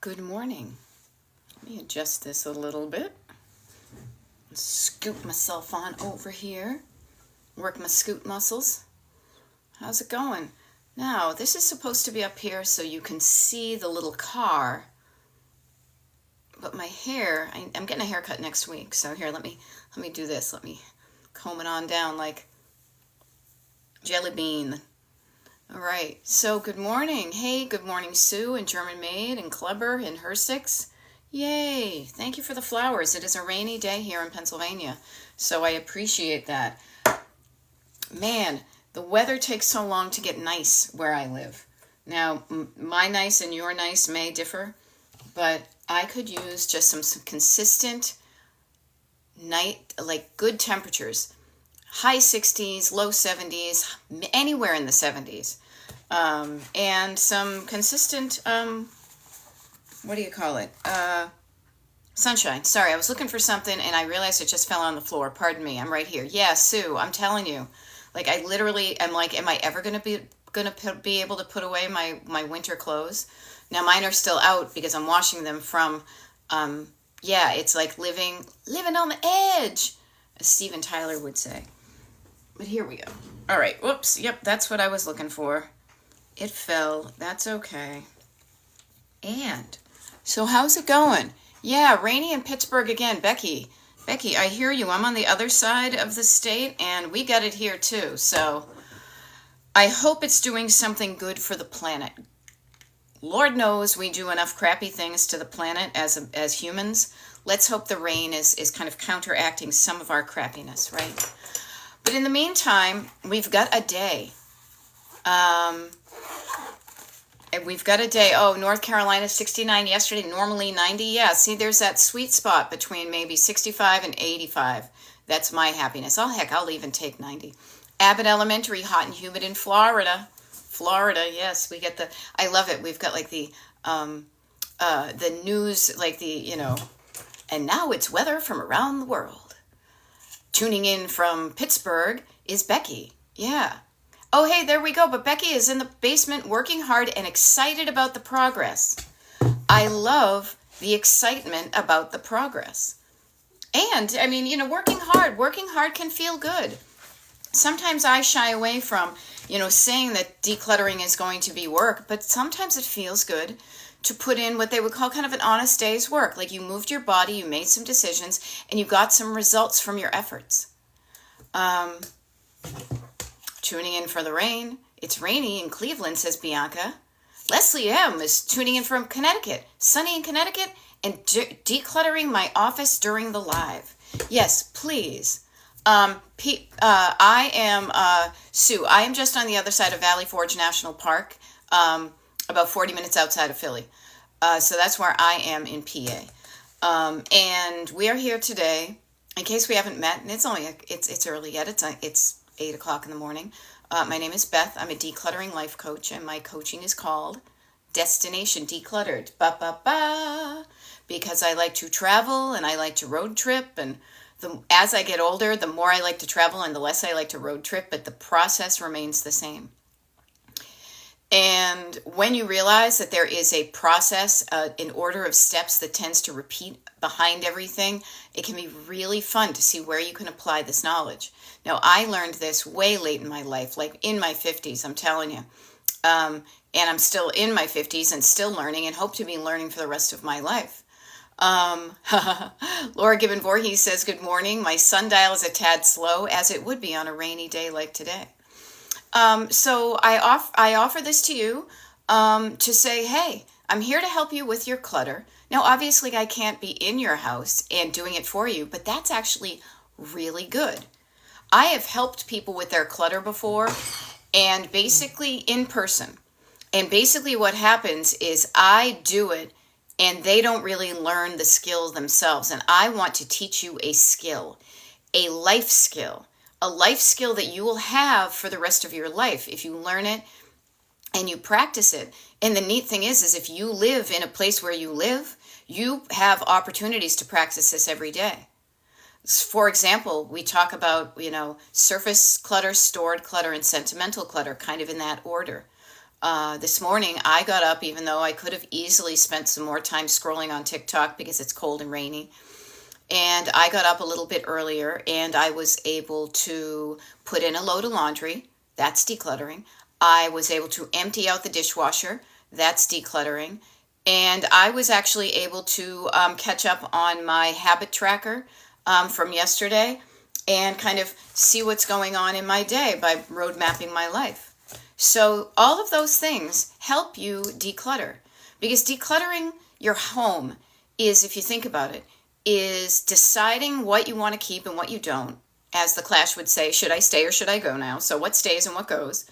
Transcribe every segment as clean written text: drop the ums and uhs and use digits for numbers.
Good morning. Let me adjust this a little bit. Scoop myself on over here. Work my scoot muscles. How's it going? Now, this is supposed to be up here so you can see the little car. But my hair, I'm getting a haircut next week. So here, let me do this. Let me comb it on down like jelly bean. All right, so good morning. Hey, good morning, Sue and German Maid and Kleber and Hersix. Yay, thank you for the flowers. It is a rainy day here in Pennsylvania, so I appreciate that. Man, the weather takes so long to get nice where I live. Now, my nice and your nice may differ, but I could use just some consistent night, like good temperatures. High 60s, low 70s, anywhere in the 70s. And some consistent, what do you call it? Sunshine. Sorry, I was looking for something and I realized it just fell on the floor. Pardon me. I'm right here. Yeah, Sue, I'm telling you. Like, I literally am like, am I ever going to be able to put away my winter clothes? Now, mine are still out because I'm washing them from, yeah, it's like living on the edge, as Steven Tyler would say. But here we go. All right. Whoops. Yep, that's what I was looking for. It fell. That's okay. And so how's it going? Yeah, rainy in Pittsburgh again. Becky, I hear you. I'm on the other side of the state and we got it here too. So I hope it's doing something good for the planet. Lord knows we do enough crappy things to the planet as humans. Let's hope the rain is kind of counteracting some of our crappiness, right? But in the meantime, we've got a day. We've got a day. Oh, North Carolina, 69 yesterday, normally 90. Yeah, see, there's that sweet spot between maybe 65 and 85. That's my happiness. Oh, heck, I'll even take 90. Abbott Elementary, hot and humid in Florida. Florida, yes, we get I love it. We've got like the news, like and now it's weather from around the world. Tuning in from Pittsburgh is Becky. Yeah. Oh, hey, there we go. But Becky is in the basement working hard and excited about the progress. I love the excitement about the progress. And, I mean, working hard can feel good. Sometimes I shy away from, saying that decluttering is going to be work, but sometimes it feels good to put in what they would call kind of an honest day's work. Like you moved your body, you made some decisions, and you got some results from your efforts. Tuning in for the rain. It's rainy in Cleveland, says Bianca. Leslie M. is tuning in from Connecticut. Sunny in Connecticut and decluttering my office during the live. Yes, please. I am Sue. I am just on the other side of Valley Forge National Park, about 40 minutes outside of Philly. So that's where I am in PA. And we are here today, in case we haven't met, and it's early yet. It's 8 o'clock in the morning. My name is Beth. I'm a decluttering life coach, and my coaching is called Destination Decluttered. Because I like to travel and I like to road trip, and as I get older, the more I like to travel and the less I like to road trip, but the process remains the same. And when you realize that there is a process, an order of steps that tends to repeat behind everything, it can be really fun to see where you can apply this knowledge. Now, I learned this way late in my life, like in my 50s, I'm telling you. And I'm still in my 50s and still learning and hope to be learning for the rest of my life. Laura Gibbon Voorhees says, good morning. My sundial is a tad slow, as it would be on a rainy day like today. So I offer this to you to say, hey, I'm here to help you with your clutter. Now, obviously, I can't be in your house and doing it for you, but that's actually really good. I have helped people with their clutter before, and basically in person. And basically what happens is I do it, and they don't really learn the skill themselves. And I want to teach you a skill, a life skill that you will have for the rest of your life if you learn it and you practice it. And the neat thing is if you live in a place where you live, you have opportunities to practice this every day. For example, we talk about, surface clutter, stored clutter, and sentimental clutter, kind of in that order. This morning, I got up, even though I could have easily spent some more time scrolling on TikTok because it's cold and rainy. And I got up a little bit earlier and I was able to put in a load of laundry. That's decluttering. I was able to empty out the dishwasher. That's decluttering. And I was actually able to catch up on my habit tracker from yesterday and kind of see what's going on in my day by road mapping my life. So all of those things help you declutter, because decluttering your home is, if you think about it, is deciding what you want to keep and what you don't. As the Clash would say, should I stay or should I go now? So what stays and what goes?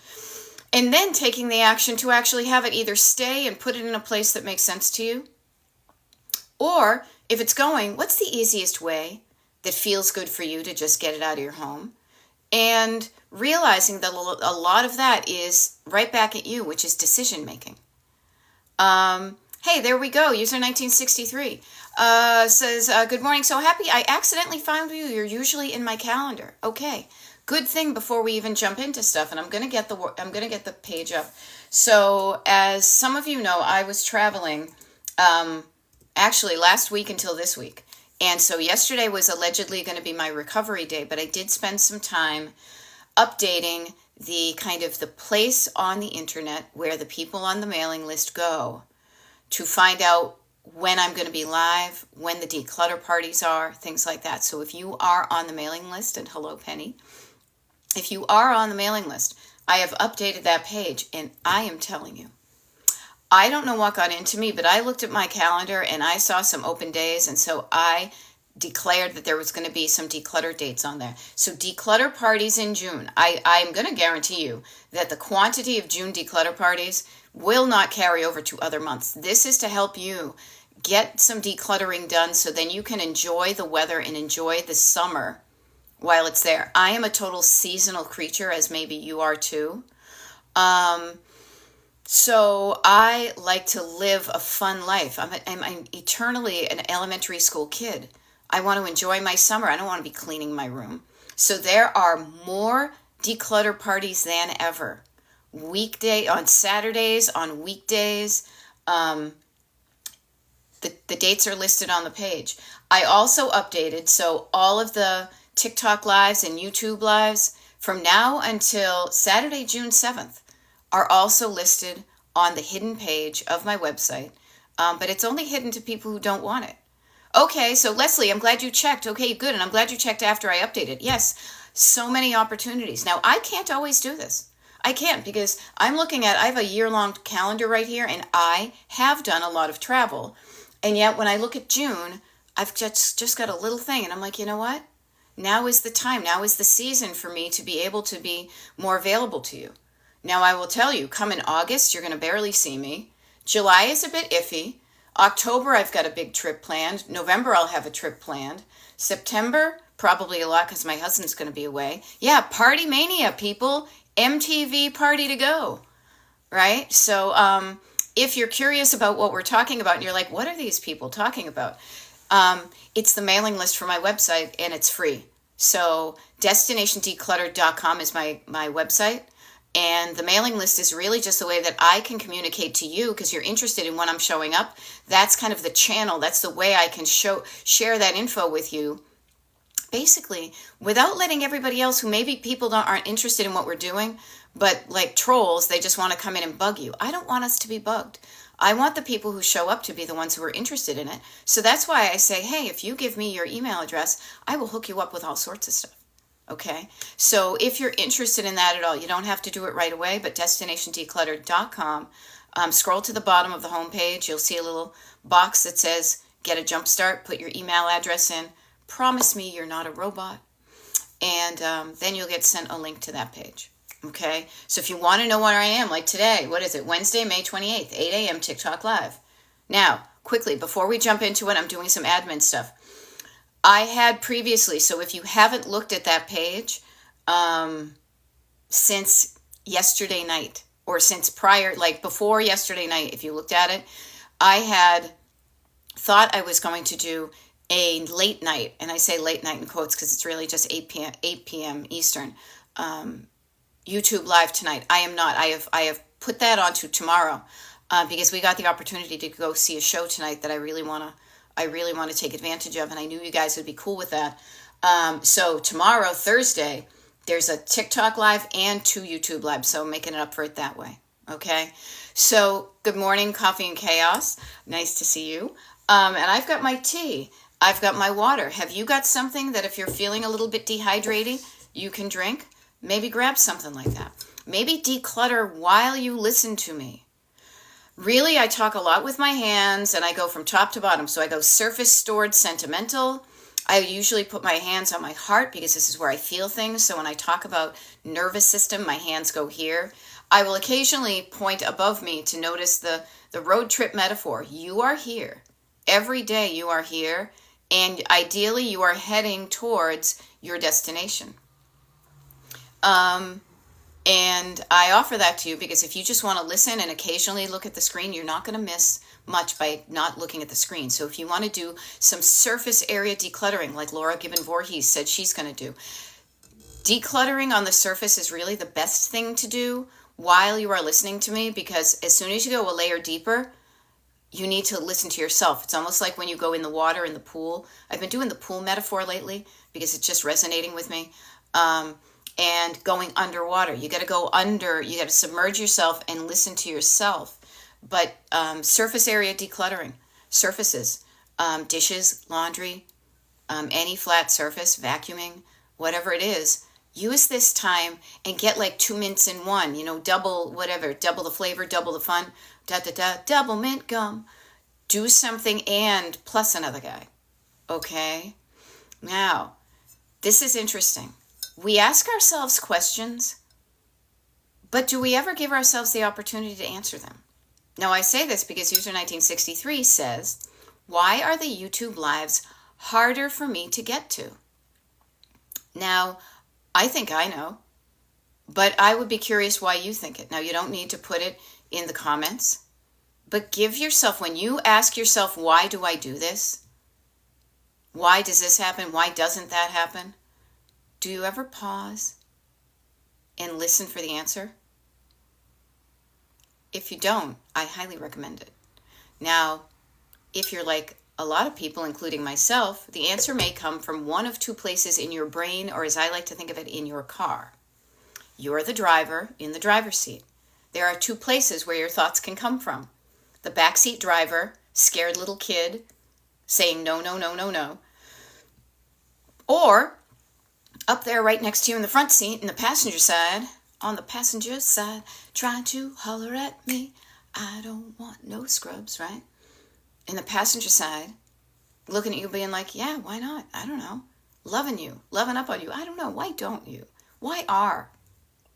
And then taking the action to actually have it either stay and put it in a place that makes sense to you. Or if it's going, what's the easiest way that feels good for you to just get it out of your home? And realizing that a lot of that is right back at you, which is decision making. Hey, there we go. User 1963 says, good morning. So happy I accidentally found you. You're usually in my calendar. Okay. Good thing before we even jump into stuff, and I'm gonna get the page up. So as some of you know, I was traveling actually last week until this week, and so yesterday was allegedly going to be my recovery day, but I did spend some time updating the kind of the place on the internet where the people on the mailing list go to find out when I'm going to be live, when the declutter parties are, things like that. So if you are on the mailing list, and hello Penny, if you are on the mailing list, I have updated that page, and I am telling you, I don't know what got into me, but I looked at my calendar and I saw some open days, and so I declared that there was going to be some declutter dates on there. So declutter parties in June. I'm going to guarantee you that the quantity of June declutter parties will not carry over to other months. This is to help you get some decluttering done so then you can enjoy the weather and enjoy the summer while it's there. I am a total seasonal creature, as maybe you are too. So I like to live a fun life. I'm eternally an elementary school kid. I want to enjoy my summer. I don't want to be cleaning my room. So there are more declutter parties than ever. On Saturdays, on weekdays. The dates are listed on the page. I also updated, so all of the TikTok lives and YouTube lives from now until Saturday, June 7th are also listed on the hidden page of my website, but it's only hidden to people who don't want it. Okay, so Leslie, I'm glad you checked. Okay, good, and I'm glad you checked after I updated. Yes, so many opportunities. Now, I can't always do this. I can't, because I have a year-long calendar right here, and I have done a lot of travel. And yet, when I look at June, I've just got a little thing, and I'm like, you know what? Now is the time. Now is the season for me to be able to be more available to you. Now, I will tell you, come in August, you're going to barely see me. July is a bit iffy. October, I've got a big trip planned. November, I'll have a trip planned. September, probably a lot because my husband's going to be away. Yeah, party mania, people. MTV party to go, right? So if you're curious about what we're talking about and you're like, what are these people talking about? It's the mailing list for my website, and it's free. So destinationdeclutter.com is my website. And the mailing list is really just the way that I can communicate to you, because you're interested in when I'm showing up. That's kind of the channel. That's the way I can share that info with you, basically, without letting everybody else who maybe people aren't interested in what we're doing, but like trolls, they just want to come in and bug you. I don't want us to be bugged. I want the people who show up to be the ones who are interested in it. So that's why I say, hey, if you give me your email address, I will hook you up with all sorts of stuff. Okay, so if you're interested in that at all, you don't have to do it right away, but destinationdeclutter.com, scroll to the bottom of the homepage. You'll see a little box that says get a jump start, put your email address in, promise me you're not a robot, and then you'll get sent a link to that page. Okay, so if you want to know where I am, like today, what is it, Wednesday, May 28th, 8 a.m. TikTok Live. Now, quickly, before we jump into it, I'm doing some admin stuff. I had previously, so if you haven't looked at that page since yesterday night, or since prior, like before yesterday night, if you looked at it, I had thought I was going to do a late night, and I say late night in quotes because it's really just 8 p.m. Eastern, YouTube Live tonight. I am not. I have put that onto tomorrow because we got the opportunity to go see a show tonight that I really want to take advantage of, and I knew you guys would be cool with that. So tomorrow, Thursday, there's a TikTok live and 2 YouTube lives, so I'm making it up for it that way. Okay, so good morning, Coffee and Chaos. Nice to see you. And I've got my tea. I've got my water. Have you got something that if you're feeling a little bit dehydrated, you can drink? Maybe grab something like that. Maybe declutter while you listen to me. Really, I talk a lot with my hands, and I go from top to bottom. So I go surface, stored, sentimental. I usually put my hands on my heart because this is where I feel things. So when I talk about nervous system, my hands go here. I will occasionally point above me to notice the road trip metaphor. You are here. Every day you are here. And ideally you are heading towards your destination. And I offer that to you because if you just want to listen and occasionally look at the screen, you're not going to miss much by not looking at the screen. So if you want to do some surface area decluttering, like Laura Gibbon Voorhees said she's going to do, decluttering on the surface is really the best thing to do while you are listening to me, because as soon as you go a layer deeper, you need to listen to yourself. It's almost like when you go in the water, in the pool. I've been doing the pool metaphor lately because it's just resonating with me. And going underwater. You got to go under, you got to submerge yourself and listen to yourself. But surface area decluttering, surfaces, dishes, laundry, any flat surface, vacuuming, whatever it is, use this time and get like 2 mints in one, double whatever, double the flavor, double the fun, double mint gum. Do something and plus another guy. Okay? Now, this is interesting. We ask ourselves questions, but do we ever give ourselves the opportunity to answer them? Now, I say this because user 1963 says, why are the YouTube lives harder for me to get to? Now, I think I know, but I would be curious why you think it. Now, you don't need to put it in the comments, but give yourself, when you ask yourself, why do I do this? Why does this happen? Why doesn't that happen? Do you ever pause and listen for the answer? If you don't, I highly recommend it. Now, if you're like a lot of people, including myself, the answer may come from one of 2 places in your brain, or as I like to think of it, in your car. You're the driver in the driver's seat. There are 2 places where your thoughts can come from. The backseat driver, scared little kid, saying no, no, no, no, no. Or up there right next to you in the front seat, in the passenger side, on the passenger side, trying to holler at me. I don't want no scrubs, right? In the passenger side, looking at you being like, yeah, why not? I don't know. Loving you, loving up on you. I don't know. Why don't you? Why are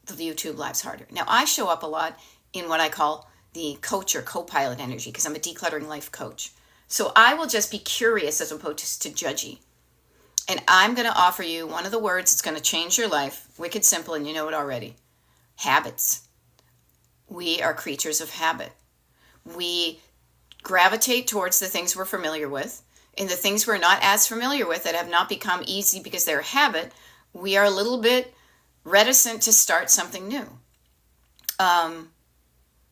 the YouTube lives harder? Now, I show up a lot in what I call the coach or co-pilot energy because I'm a decluttering life coach. So I will just be curious as opposed to judgy. And I'm going to offer you one of the words that's going to change your life. Wicked simple, and you know it already. Habits. We are creatures of habit. We gravitate towards the things we're familiar with. And the things we're not as familiar with that have not become easy because they're a habit, we are a little bit reticent to start something new.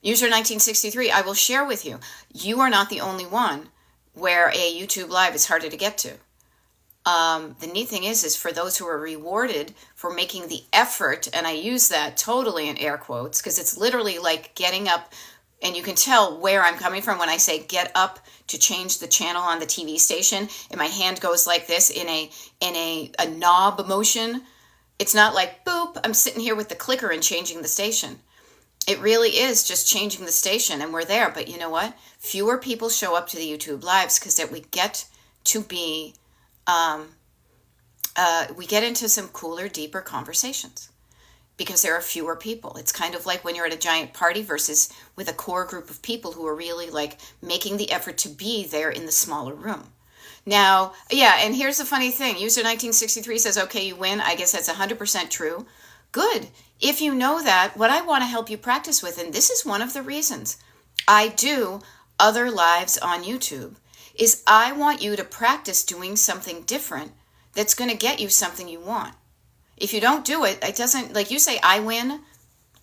User 1963, I will share with you. You are not the only one where a YouTube live is harder to get to. The neat thing is for those who are rewarded for making the effort, and I use that totally in air quotes because it's literally like getting up, and you can tell where I'm coming from when I say get up to change the channel on the TV station, and my hand goes like this in a knob motion. It's not like boop, I'm sitting here with the clicker and changing the station. It really is just changing the station, and we're there. But you know what? Fewer people show up to the YouTube lives because that we get to be we get into some cooler, deeper conversations because there are fewer people. It's kind of like when you're at a giant party versus with a core group of people who are really like making the effort to be there in the smaller room. Now, yeah, and here's the funny thing. User 1963 says, okay, you win. I guess that's 100% true. Good. If you know that, what I want to help you practice with, and this is one of the reasons I do other lives on YouTube, is I want you to practice doing something different that's going to get you something you want. If you don't do it, it doesn't, like you say, I win.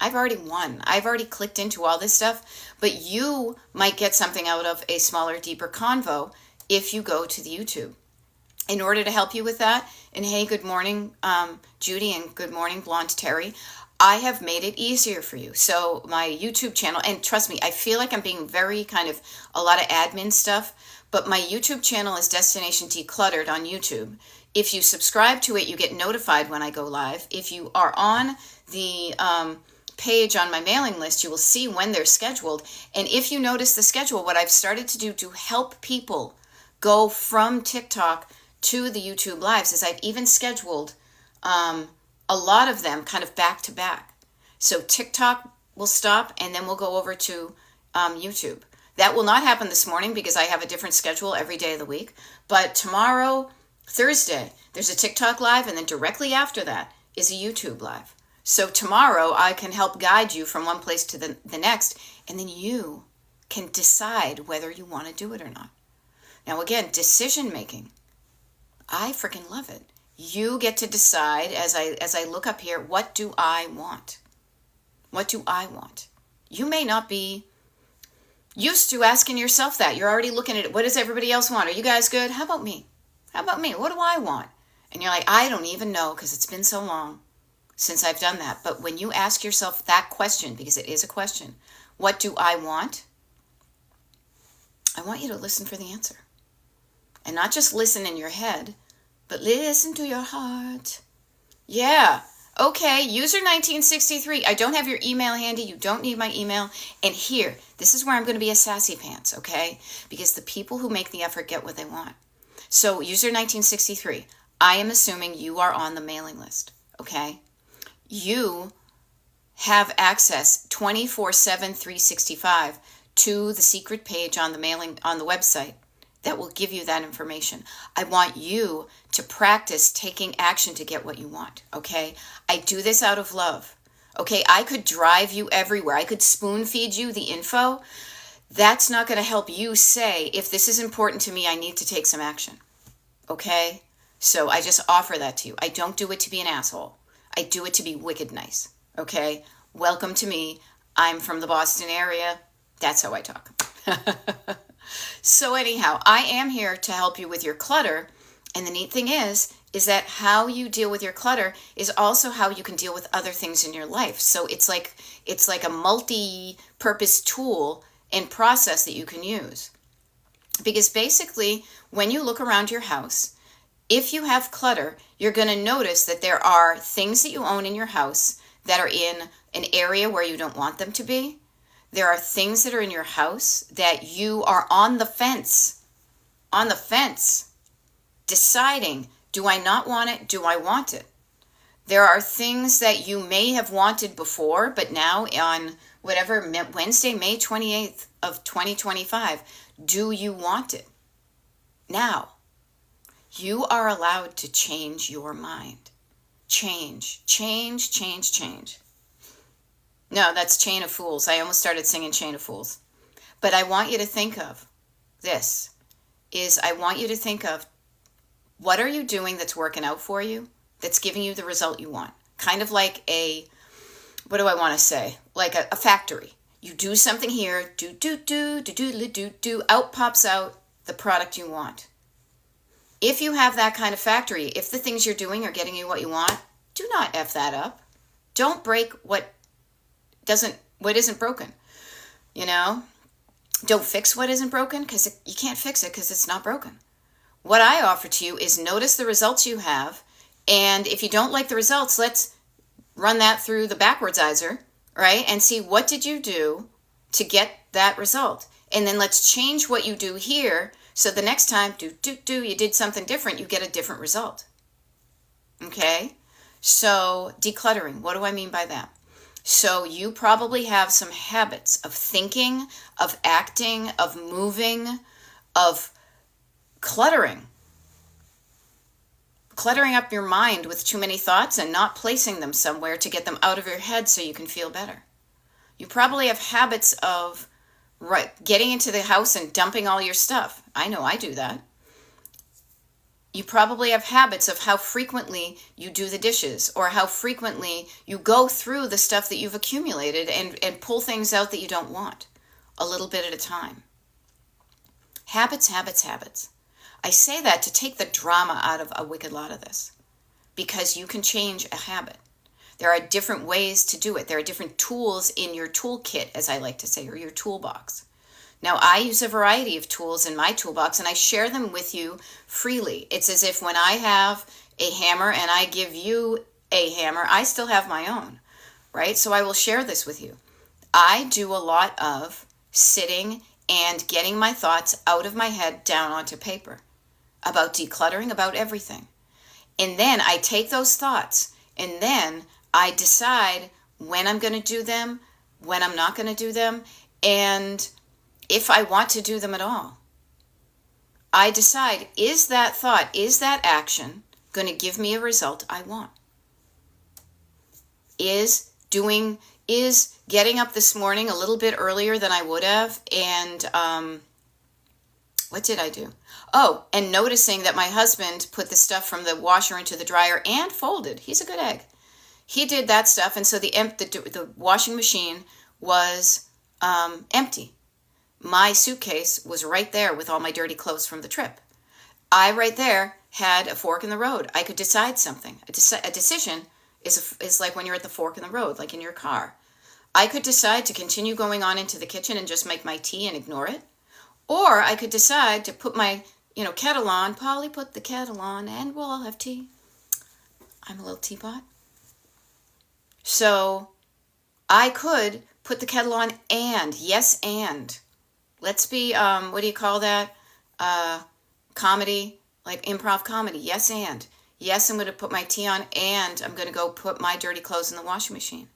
I've already won. I've already clicked into all this stuff, but you might get something out of a smaller, deeper convo if you go to the YouTube. In order to help you with that, and hey, good morning, Judy, and good morning, Blonde Terry, I have made it easier for you. So my YouTube channel, and trust me, I feel like I'm being very kind of a lot of admin stuff, but my YouTube channel is Destination Decluttered on YouTube. If you subscribe to it, you get notified when I go live. If you are on the page on my mailing list, you will see when they're scheduled. And if you notice the schedule, what I've started to do to help people go from TikTok to the YouTube lives is I've even scheduled a lot of them kind of back to back. So TikTok will stop and then we'll go over to YouTube. That will not happen this morning because I have a different schedule every day of the week. But tomorrow, Thursday, there's a TikTok live, and then directly after that is a YouTube live. So tomorrow I can help guide you from one place to the next, and then you can decide whether you want to do it or not. Now again, decision making. I freaking love it. You get to decide as I look up here, what do I want? What do I want? You may not be used to asking yourself that. You're already looking at it. What does everybody else want? Are you guys good? How about me? How about me? What do I want? And you're like, I don't even know because it's been so long since I've done that. But when you ask yourself that question, because it is a question, what do I want? I want you to listen for the answer. And not just listen in your head, but listen to your heart. Yeah. Okay, user 1963. I don't have your email handy. You don't need my email. And here, this is where I'm going to be a sassy pants, okay? Because the people who make the effort get what they want. So user 1963, I am assuming you are on the mailing list, okay? You have access 24/7, 365 to the secret page on the mailing on the website that will give you that information. I want you to practice taking action to get what you want, okay? I do this out of love, okay? I could drive you everywhere. I could spoon feed you the info. That's not going to help you say, if this is important to me, I need to take some action, okay? So I just offer that to you. I don't do it to be an asshole. I do it to be wicked nice, okay? Welcome to me. I'm from the Boston area. That's how I talk. So anyhow, I am here to help you with your clutter. And the neat thing is that how you deal with your clutter is also how you can deal with other things in your life. So it's like a multi-purpose tool and process that you can use. Because basically, when you look around your house, if you have clutter, you're going to notice that there are things that you own in your house that are in an area where you don't want them to be. There are things that are in your house that you are on the fence, deciding, do I not want it? Do I want it? There are things that you may have wanted before, but now on whatever, Wednesday, May 28th of 2025, do you want it? Now, you are allowed to change your mind. Change. No, that's Chain of Fools. I almost started singing Chain of Fools. But I want you to think of this, I want you to think of what are you doing that's working out for you, that's giving you the result you want. Kind of like what do I want to say? Like a factory. You do something here, do, out pops out the product you want. If you have that kind of factory, if the things you're doing are getting you what you want, do not F that up. Don't break what isn't broken, Don't fix what isn't broken because you can't fix it because it's not broken. What I offer to you is notice the results you have, and if you don't like the results, let's run that through the backwardsizer, right? And see what did you do to get that result. And then let's change what you do here so the next time you did something different, you get a different result. Okay? So decluttering, what do I mean by that? So you probably have some habits of thinking, of acting, of moving, of cluttering up your mind with too many thoughts and not placing them somewhere to get them out of your head so you can feel better. You probably have habits of getting into the house and dumping all your stuff. I know I do that. You probably have habits of how frequently you do the dishes or how frequently you go through the stuff that you've accumulated and pull things out that you don't want, a little bit at a time. Habits, habits, habits. I say that to take the drama out of a wicked lot of this, because you can change a habit. There are different ways to do it. There are different tools in your toolkit, as I like to say, or your toolbox. Now, I use a variety of tools in my toolbox, and I share them with you freely. It's as if when I have a hammer and I give you a hammer, I still have my own, right? So I will share this with you. I do a lot of sitting and getting my thoughts out of my head down onto paper about decluttering, about everything. And then I take those thoughts and then I decide when I'm going to do them, when I'm not going to do them, and if I want to do them at all. I decide, is that thought, is that action going to give me a result I want? Is getting up this morning a little bit earlier than I would have, and what did I do? Oh, and noticing that my husband put the stuff from the washer into the dryer and folded. He's a good egg. He did that stuff, and so the washing machine was empty. My suitcase was right there with all my dirty clothes from the trip. I right there had a fork in the road. I could decide something. A decision is like when you're at the fork in the road, like in your car. I could decide to continue going on into the kitchen and just make my tea and ignore it. Or I could decide to put my, kettle on. Polly, put the kettle on and we'll all have tea. I'm a little teapot. So I could put the kettle on and, yes, and. Let's be, what do you call that? Comedy, like improv comedy. Yes, and. Yes, I'm going to put my tea on and I'm going to go put my dirty clothes in the washing machine.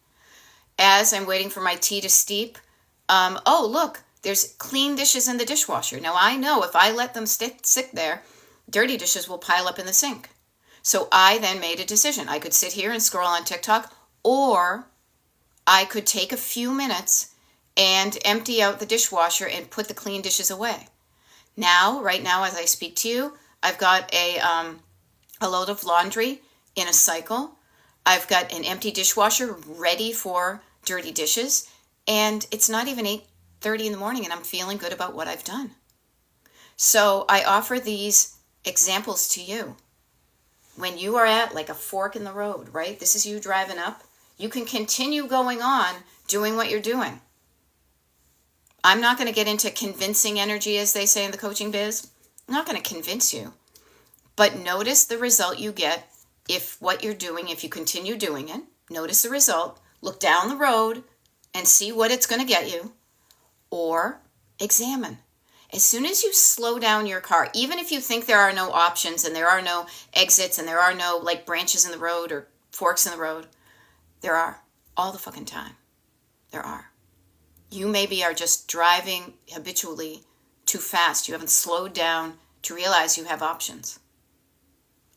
As I'm waiting for my tea to steep, oh, look, there's clean dishes in the dishwasher. Now, I know if I let them sit there, dirty dishes will pile up in the sink. So I then made a decision. I could sit here and scroll on TikTok, or I could take a few minutes and empty out the dishwasher and put the clean dishes away. Now, right now, as I speak to you, I've got a load of laundry in a cycle. I've got an empty dishwasher ready for dirty dishes, and it's not even 8:30 in the morning, and I'm feeling good about what I've done. So I offer these examples to you. When you are at like a fork in the road, right? This is you driving up. You can continue going on doing what you're doing. I'm not going to get into convincing energy, as they say in the coaching biz. I'm not going to convince you. But notice the result you get if what you're doing, if you continue doing it. Notice the result. Look down the road and see what it's going to get you. Or examine. As soon as you slow down your car, even if you think there are no options and there are no exits and there are no like branches in the road or forks in the road, there are all the fucking time. There are. You maybe are just driving habitually too fast. You haven't slowed down to realize you have options.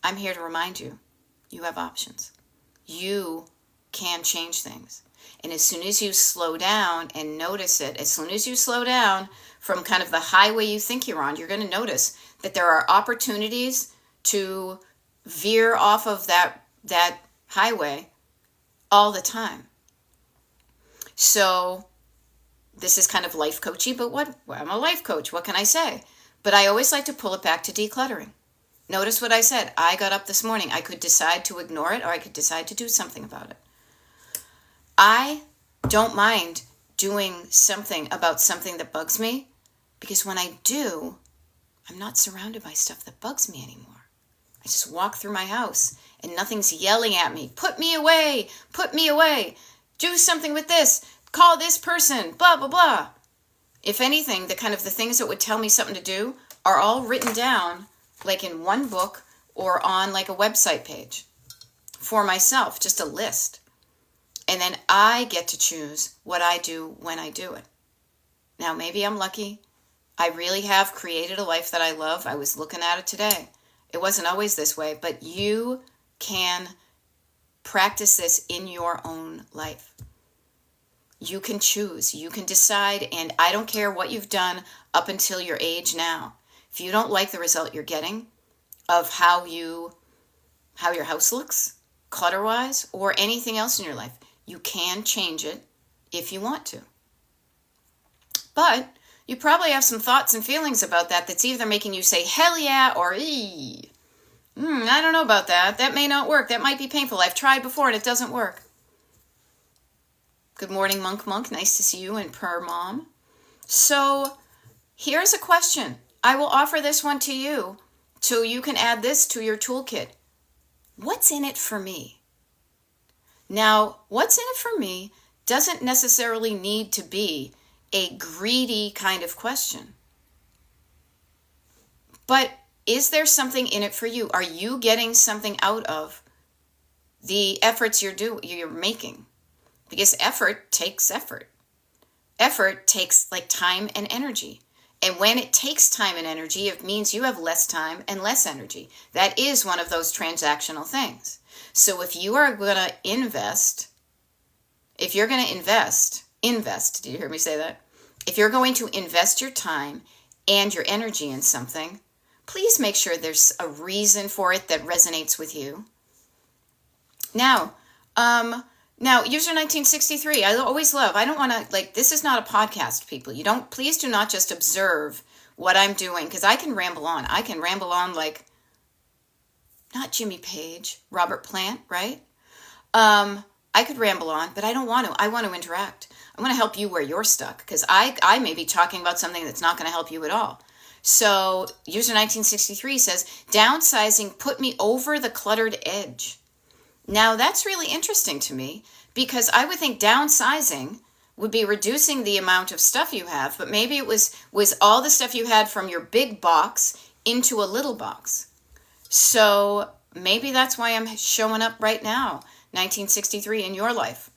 I'm here to remind you, you have options. You can change things. And as soon as you slow down and notice it, as soon as you slow down from kind of the highway you think you're on, you're going to notice that there are opportunities to veer off of that highway all the time. So this is kind of life coachy, but I'm a life coach. What can I say? But I always like to pull it back to decluttering. Notice what I said. I got up this morning. I could decide to ignore it or I could decide to do something about it. I don't mind doing something about something that bugs me, because when I do, I'm not surrounded by stuff that bugs me anymore. I just walk through my house and nothing's yelling at me. Put me away. Put me away. Do something with this. Call this person. Blah, blah, blah. If anything, the things that would tell me something to do are all written down like in one book or on like a website page for myself, just a list. And then I get to choose what I do when I do it. Now, maybe I'm lucky. I really have created a life that I love. I was looking at it today. It wasn't always this way, but you can practice this in your own life. You can choose, you can decide, and I don't care what you've done up until your age now. If you don't like the result you're getting, of how your house looks, clutter-wise, or anything else in your life. You can change it if you want to. But you probably have some thoughts and feelings about that that's either making you say, hell yeah, or I don't know about that. That may not work. That might be painful. I've tried before and it doesn't work. Good morning, Monk. Nice to see you, and Per Mom. So here's a question. I will offer this one to you so you can add this to your toolkit. What's in it for me? Now, what's in it for me doesn't necessarily need to be a greedy kind of question. But is there something in it for you? Are you getting something out of the efforts you're making? Because effort takes effort. Effort takes like time and energy. And when it takes time and energy, it means you have less time and less energy. That is one of those transactional things. So if you are going to invest, did you hear me say that? If you're going to invest your time and your energy in something, please make sure there's a reason for it that resonates with you. Now, user 1963, I always love, I don't want to, this is not a podcast, people. Please do not just observe what I'm doing, because I can ramble on. I can ramble on like, not Jimmy Page, Robert Plant, right? I could ramble on, but I don't want to. I want to interact. I want to help you where you're stuck, because I may be talking about something that's not going to help you at all. So user 1963 says, downsizing put me over the cluttered edge. Now that's really interesting to me, because I would think downsizing would be reducing the amount of stuff you have, but maybe it was all the stuff you had from your big box into a little box. So maybe that's why I'm showing up right now, 1963, in your life.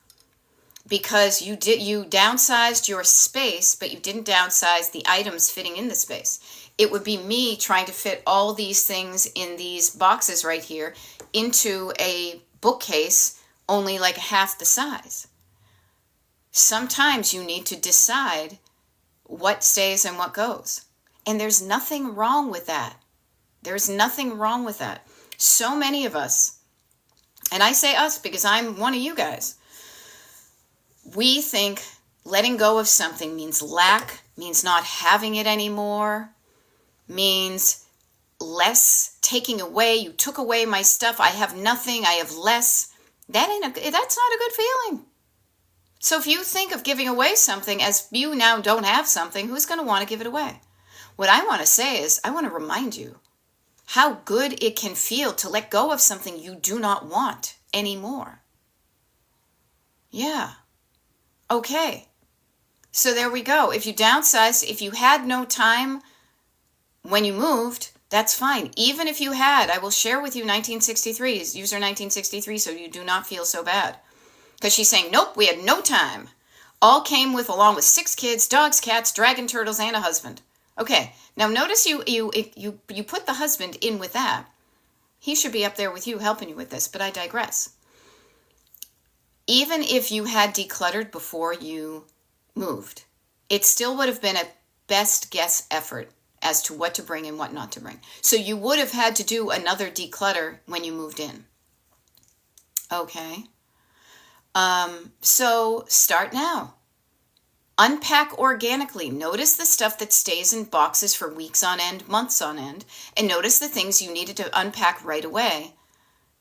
Because you downsized your space, but you didn't downsize the items fitting in the space. It would be me trying to fit all these things in these boxes right here into a bookcase only like half the size. Sometimes you need to decide what stays and what goes. And there's nothing wrong with that. There's nothing wrong with that. So many of us, and I say us because I'm one of you guys, we think letting go of something means lack, means not having it anymore, means less, taking away. You took away my stuff. I have nothing. I have less. That's not a good feeling. So if you think of giving away something as you now don't have something, who's going to want to give it away? What I want to say is, I want to remind you how good it can feel to let go of something you do not want anymore. Yeah. Okay. So there we go. If you downsized, if you had no time when you moved, that's fine. Even if you had, I will share with you 1963, user 1963, so you do not feel so bad. Because she's saying, nope, we had no time. All came along with 6 kids, dogs, cats, dragon turtles, and a husband. Okay, now notice you put the husband in with that. He should be up there with you, helping you with this, but I digress. Even if you had decluttered before you moved, it still would have been a best guess effort as to what to bring and what not to bring. So you would have had to do another declutter when you moved in. Okay. So start now. Unpack organically. Notice the stuff that stays in boxes for weeks on end, months on end, and notice the things you needed to unpack right away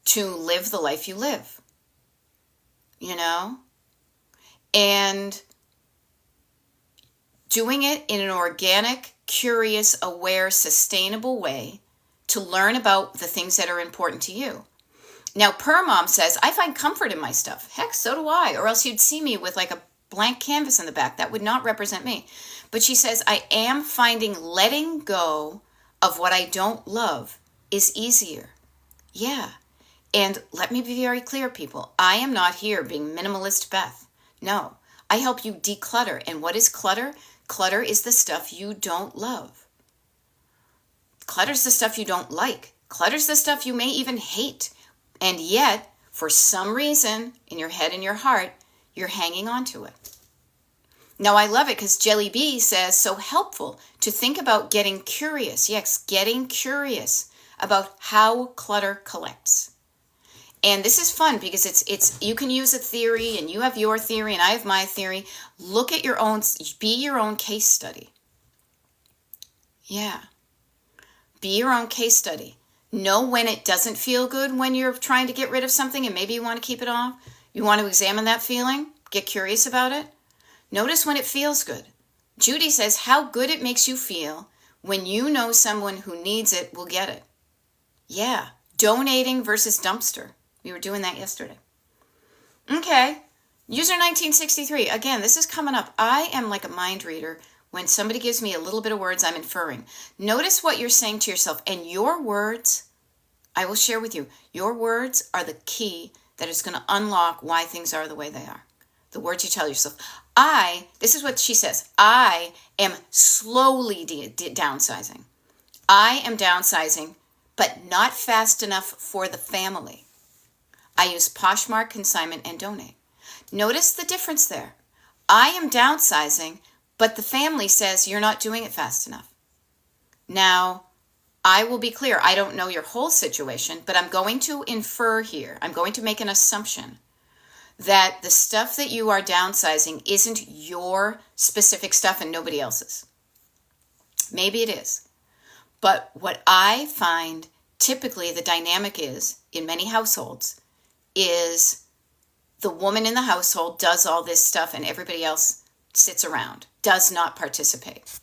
to live the life you live. You know? And doing it in an organic, curious, aware, sustainable way to learn about the things that are important to you. Now, Per Mom says, I find comfort in my stuff. Heck, so do I. Or else you'd see me with like a blank canvas in the back. That would not represent me. But she says, I am finding letting go of what I don't love is easier. Yeah. And let me be very clear, people. I am not here being minimalist Beth. No. I help you declutter. And what is clutter? Clutter is the stuff you don't love. Clutter's the stuff you don't like. Clutter's the stuff you may even hate. And yet, for some reason, in your head and your heart, you're hanging on to it. Now, I love it because Jelly Bee says, so helpful to think about getting curious. Yes, getting curious about how clutter collects. And this is fun because it's you can use a theory, and you have your theory and I have my theory. Look at your own, be your own case study. Yeah. Be your own case study. Know when it doesn't feel good when you're trying to get rid of something and maybe you want to keep it off. You want to examine that feeling. Get curious about it. Notice when it feels good. Judy says how good it makes you feel when you know someone who needs it will get it. Yeah. Donating versus dumpster. We were doing that yesterday. Okay. User 1963. Again, this is coming up. I am like a mind reader. When somebody gives me a little bit of words, I'm inferring. Notice what you're saying to yourself. And your words, I will share with you, your words are the key that is going to unlock why things are the way they are. The words you tell yourself. This is what she says, I am slowly downsizing. I am downsizing, but not fast enough for the family. I use Poshmark, consignment, and donate. Notice the difference there. I am downsizing, but the family says you're not doing it fast enough. Now, I will be clear. I don't know your whole situation, but I'm going to infer here. I'm going to make an assumption that the stuff that you are downsizing isn't your specific stuff and nobody else's. Maybe it is. But what I find typically the dynamic is in many households is the woman in the household does all this stuff and everybody else sits around, does not participate.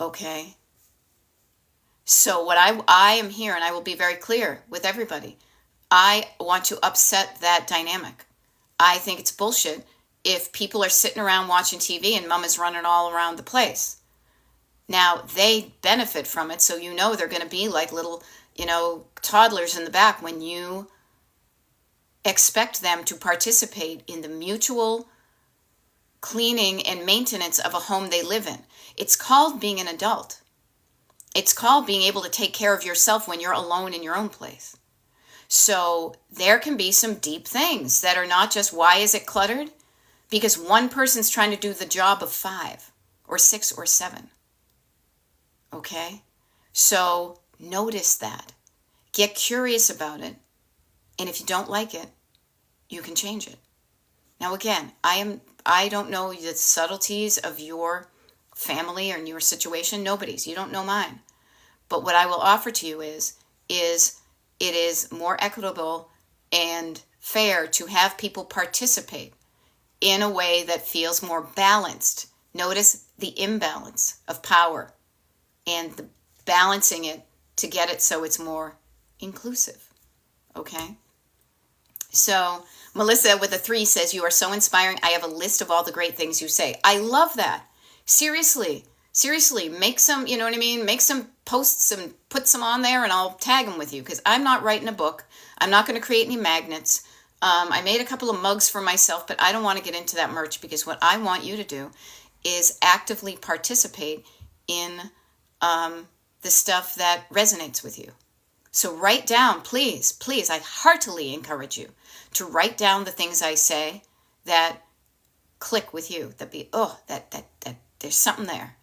Okay? So what I am here, and I will be very clear with everybody, I want to upset that dynamic. I think it's bullshit if people are sitting around watching TV and mom is running all around the place. Now, they benefit from it, so you know they're going to be like little, toddlers in the back when you expect them to participate in the mutual cleaning and maintenance of a home they live in. It's called being an adult. It's called being able to take care of yourself when you're alone in your own place. So there can be some deep things that are not just, why is it cluttered? Because one person's trying to do the job of 5 or 6 or 7. Okay? So notice that. Get curious about it. And if you don't like it, you can change it. Now again, I don't know the subtleties of your family or in your situation. Nobody's. You don't know mine. But what I will offer to you is it is more equitable and fair to have people participate in a way that feels more balanced. Notice the imbalance of power and the balancing it to get it so it's more inclusive. Okay? So Melissa with a 3 says, you are so inspiring. I have a list of all the great things you say. I love that. Seriously, make some, you know what I mean? Make some posts and put some on there and I'll tag them with you because I'm not writing a book. I'm not going to create any magnets. I made a couple of mugs for myself, but I don't want to get into that merch because what I want you to do is actively participate in the stuff that resonates with you. So write down, please, I heartily encourage you to write down the things I say that click with you, that there's something there.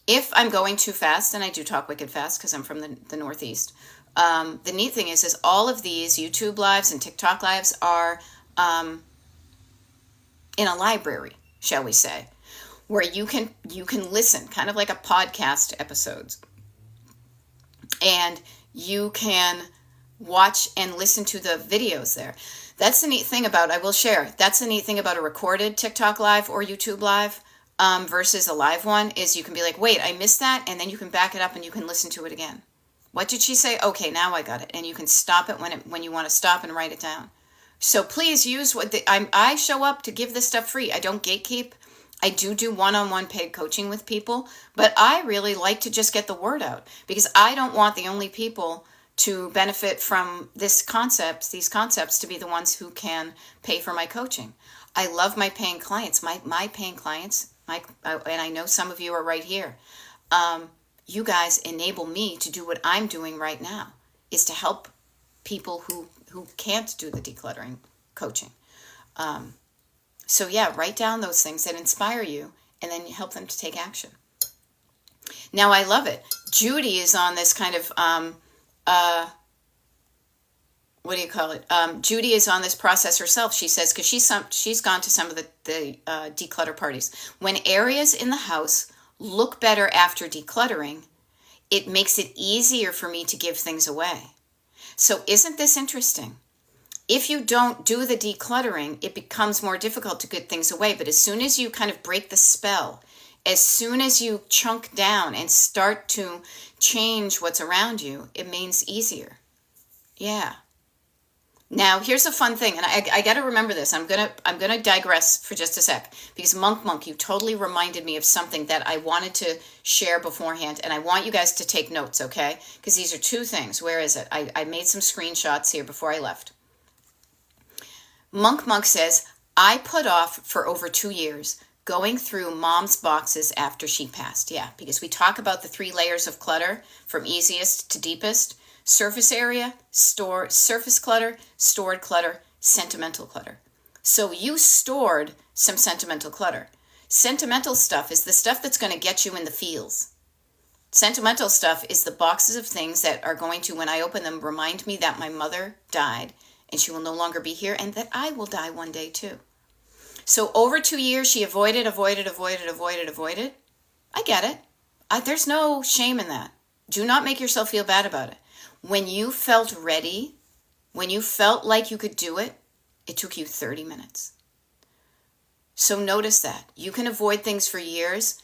If I'm going too fast, and I do talk wicked fast because I'm from the Northeast, the neat thing is all of these YouTube lives and TikTok lives are in a library, shall we say, where you can listen, kind of like a podcast episodes. And you can watch and listen to the videos there. That's the neat thing about, I will share, that's the neat thing about a recorded TikTok live or YouTube live versus a live one is you can be like, wait, I missed that. And then you can back it up and you can listen to it again. What did she say? Okay, now I got it. And you can stop it when you want to stop and write it down. So please use I show up to give this stuff free. I don't gatekeep. I do one-on-one paid coaching with people, but I really like to just get the word out because I don't want the only people to benefit from these concepts to be the ones who can pay for my coaching. I love my paying clients. My paying clients, and I know some of you are right here. You guys enable me to do what I'm doing right now, is to help people who can't do the decluttering coaching. So yeah, write down those things that inspire you and then you help them to take action. Now I love it. Judy is on this kind of what do you call it? Judy is on this process herself. She says, because she's gone to some of the declutter parties. When areas in the house look better after decluttering, it makes it easier for me to give things away. So isn't this interesting? If you don't do the decluttering, it becomes more difficult to get things away. But as soon as you kind of break the spell, as soon as you chunk down and start to change what's around you, it means easier. Yeah. Now, here's a fun thing, and I got to remember this. I'm gonna digress for just a sec, because Monk, you totally reminded me of something that I wanted to share beforehand, and I want you guys to take notes, okay? Because these are two things. Where is it? I made some screenshots here before I left. Monk says, I put off for over 2 years going through Mom's boxes after she passed. Yeah, because we talk about the 3 layers of clutter from easiest to deepest. Surface area, surface clutter, stored clutter, sentimental clutter. So you stored some sentimental clutter. Sentimental stuff is the stuff that's going to get you in the feels. Sentimental stuff is the boxes of things that are going to, when I open them, remind me that my mother died and she will no longer be here, and that I will die one day too. So over 2 years, she avoided. I get it. There's no shame in that. Do not make yourself feel bad about it. When you felt ready, when you felt like you could do it, it took you 30 minutes. So notice that. You can avoid things for years.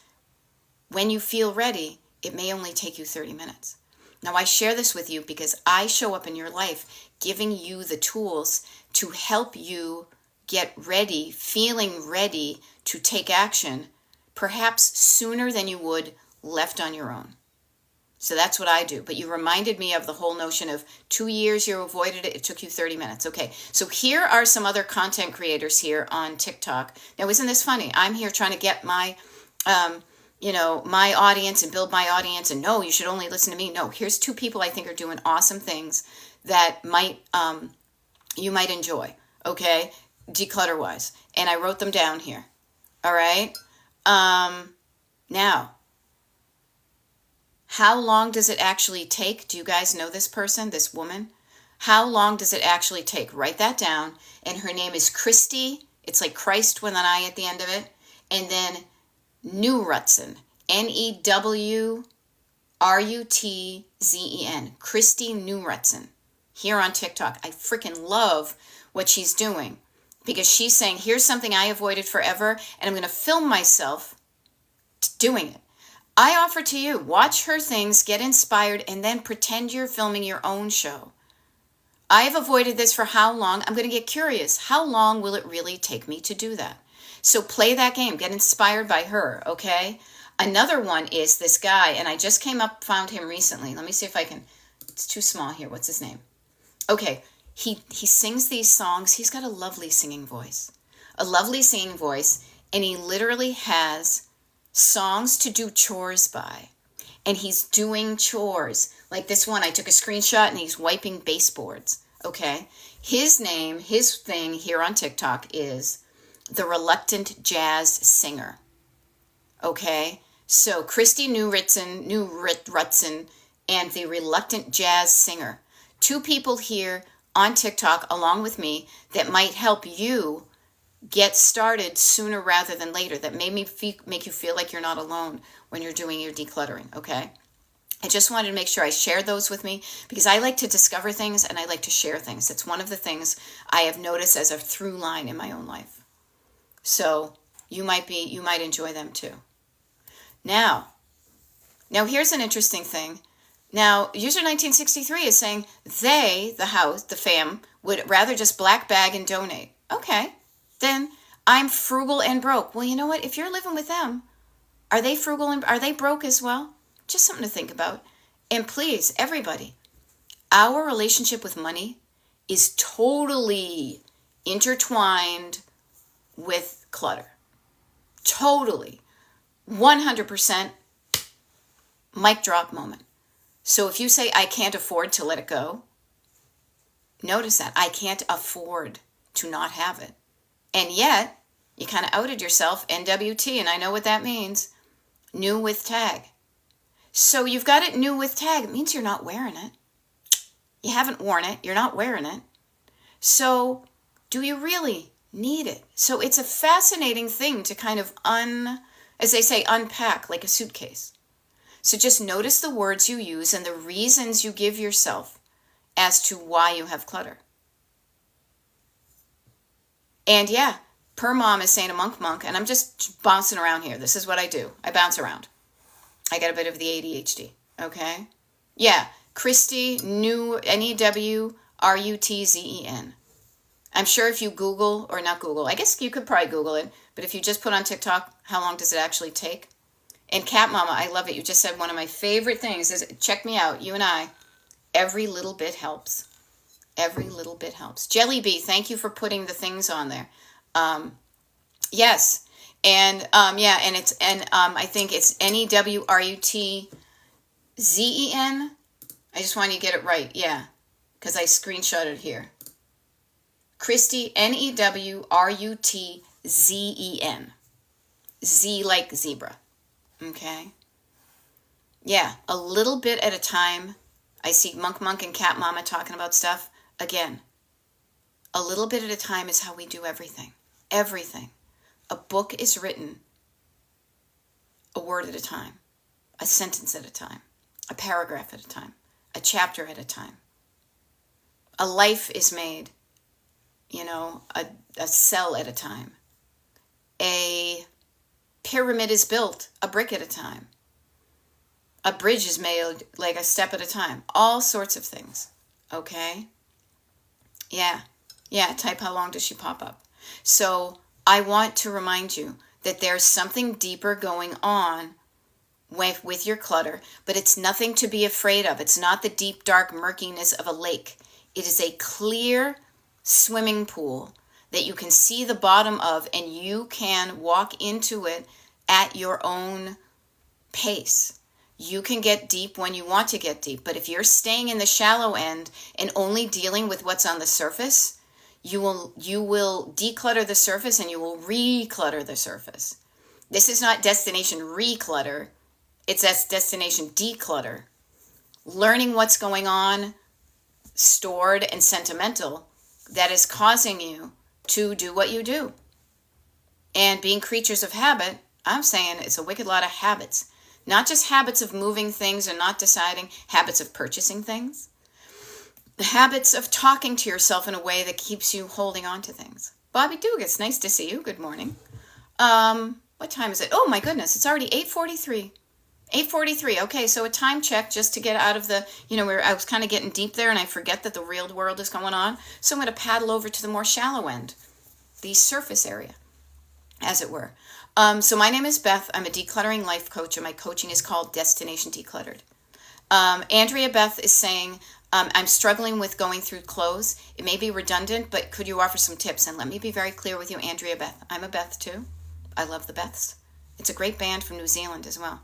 When you feel ready, it may only take you 30 minutes. Now, I share this with you because I show up in your life giving you the tools to help you get ready, feeling ready to take action, perhaps sooner than you would left on your own. So that's what I do. But you reminded me of the whole notion of 2 years you avoided it. It took you 30 minutes. Okay, so here are some other content creators here on TikTok. Now, isn't this funny? I'm here trying to get my, my audience and build my audience. And no, you should only listen to me. No, here's 2 people I think are doing awesome things that you might enjoy. Okay, declutter-wise. And I wrote them down here. All right. Now, how long does it actually take? Do you guys know this person, this woman? How long does it actually take? Write that down. And her name is Christy. It's like Christ with an I at the end of it. And then Newrutzen. Newrutzen. Christy Newrutzen. Here on TikTok. I freaking love what she's doing. Because she's saying, here's something I avoided forever. And I'm going to film myself doing it. I offer to you, watch her things, get inspired, and then pretend you're filming your own show. I've avoided this for how long? I'm going to get curious. How long will it really take me to do that? So play that game. Get inspired by her, okay? Another one is this guy, and I just found him recently. Let me see if I can. It's too small here. What's his name? Okay, he sings these songs. He's got a lovely singing voice. And he literally has songs to do chores by, and he's doing chores like this one. I took a screenshot, and he's wiping baseboards. Okay, his thing here on TikTok is the Reluctant Jazz Singer. Okay, so Christy Newrutzen and the Reluctant Jazz Singer, 2 people here on TikTok along with me that might help you get started sooner rather than later, that make you feel like you're not alone when you're doing your decluttering, okay? I just wanted to make sure I shared those with me because I like to discover things and I like to share things. It's one of the things I have noticed as a through line in my own life. So you might enjoy them too. Now here's an interesting thing. Now, user 1963 is saying they, the house, the fam, would rather just black bag and donate. Okay. Then I'm frugal and broke. Well, you know what? If you're living with them, are they frugal and are they broke as well? Just something to think about. And please, everybody, our relationship with money is totally intertwined with clutter. Totally. 100% mic drop moment. So if you say, I can't afford to let it go, notice that. I can't afford to not have it. And yet, you kind of outed yourself, NWT, and I know what that means. New with tag. So you've got it new with tag. It means you're not wearing it. You haven't worn it. You're not wearing it. So do you really need it? So it's a fascinating thing to kind of as they say, unpack like a suitcase. So just notice the words you use and the reasons you give yourself as to why you have clutter. And yeah, per mom is saying a monk, and I'm just bouncing around here. This is what I do. I bounce around. I got a bit of the ADHD, okay? Yeah, Christy, N-E-W-R-U-T-Z-E-N. I'm sure if you Google, or not Google, I guess you could probably Google it, but if you just put on TikTok, how long does it actually take? And Cat Mama, I love it. You just said one of my favorite things is, check me out, you and I, every little bit helps. Every little bit helps. Jelly Bee, thank you for putting the things on there. Yes. And I think it's N-E-W-R-U-T-Z-E-N. I just want you to get it right. Yeah. Because I screenshotted it here. Christy, N-E-W-R-U-T-Z-E-N. Z like zebra. Okay. Yeah. A little bit at a time. I see Monk and Cat Mama talking about stuff. Again, a little bit at a time is how we do everything. Everything. A book is written a word at a time, a sentence at a time, a paragraph at a time, a chapter at a time. A life is made, a cell at a time. A pyramid is built a brick at a time. A bridge is made like a step at a time. All sorts of things. Okay? Yeah. Type how long does she pop up. So I want to remind you that there's something deeper going on with your clutter, but it's nothing to be afraid of. It's not the deep, dark murkiness of a lake. It is a clear swimming pool that you can see the bottom of, and you can walk into it at your own pace. You can get deep when you want to get deep, but if you're staying in the shallow end and only dealing with what's on the surface, you will declutter the surface and you will reclutter the surface. This is not destination reclutter. It's destination declutter. Learning what's going on, stored and sentimental, that is causing you to do what you do. And being creatures of habit, I'm saying it's a wicked lot of habits. Not just habits of moving things and not deciding, habits of purchasing things. The habits of talking to yourself in a way that keeps you holding on to things. Bobby Dugas, nice to see you. Good morning. What time is it? Oh my goodness, it's already 8:43. 8:43. Okay, so a time check just to get out of the, I was kind of getting deep there and I forget that the real world is going on. So I'm going to paddle over to the more shallow end, the surface area, as it were. So my name is Beth. I'm a decluttering life coach, and my coaching is called Destination Decluttered. Andrea Beth is saying, I'm struggling with going through clothes. It may be redundant, but could you offer some tips? And let me be very clear with you, Andrea Beth. I'm a Beth too. I love the Beths. It's a great band from New Zealand as well.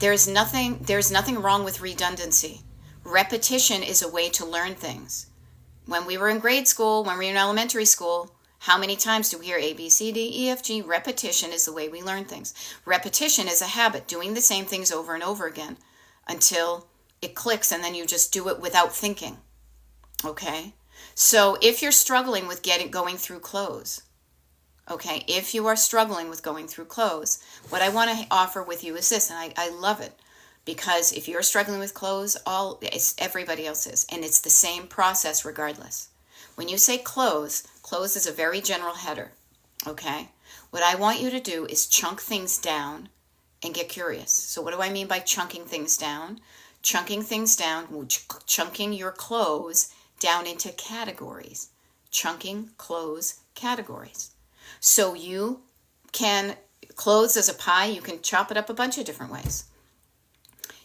There's nothing wrong with redundancy. Repetition is a way to learn things. When we were in grade school, when we were in elementary school, how many times do we hear A, B, C, D, E, F, G? Repetition is the way we learn things. Repetition is a habit, doing the same things over and over again until it clicks, and then you just do it without thinking. Okay? So if you're struggling with going through clothes, okay, if you are struggling with going through clothes, what I want to offer with you is this, and I love it, because if you're struggling with clothes, everybody else is, and it's the same process regardless. When you say clothes is a very general header, okay? What I want you to do is chunk things down and get curious. So what do I mean by chunking things down? Chunking your clothes down into categories. Chunking clothes categories. So you can, clothes as a pie, you can chop it up a bunch of different ways.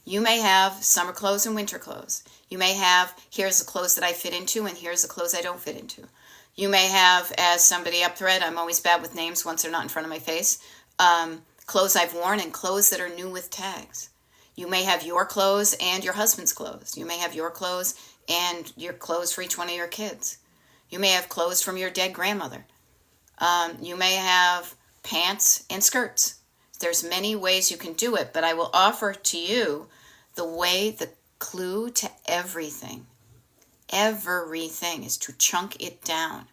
You may have summer clothes and winter clothes. You may have, here's the clothes that I fit into, and here's the clothes I don't fit into. You may have, as somebody up thread, I'm always bad with names once they're not in front of my face, clothes I've worn and clothes that are new with tags. You may have your clothes and your husband's clothes. You may have your clothes and your clothes for each one of your kids. You may have clothes from your dead grandmother. You may have pants and skirts. There's many ways you can do it, but I will offer to you the clue to everything is to chunk it down.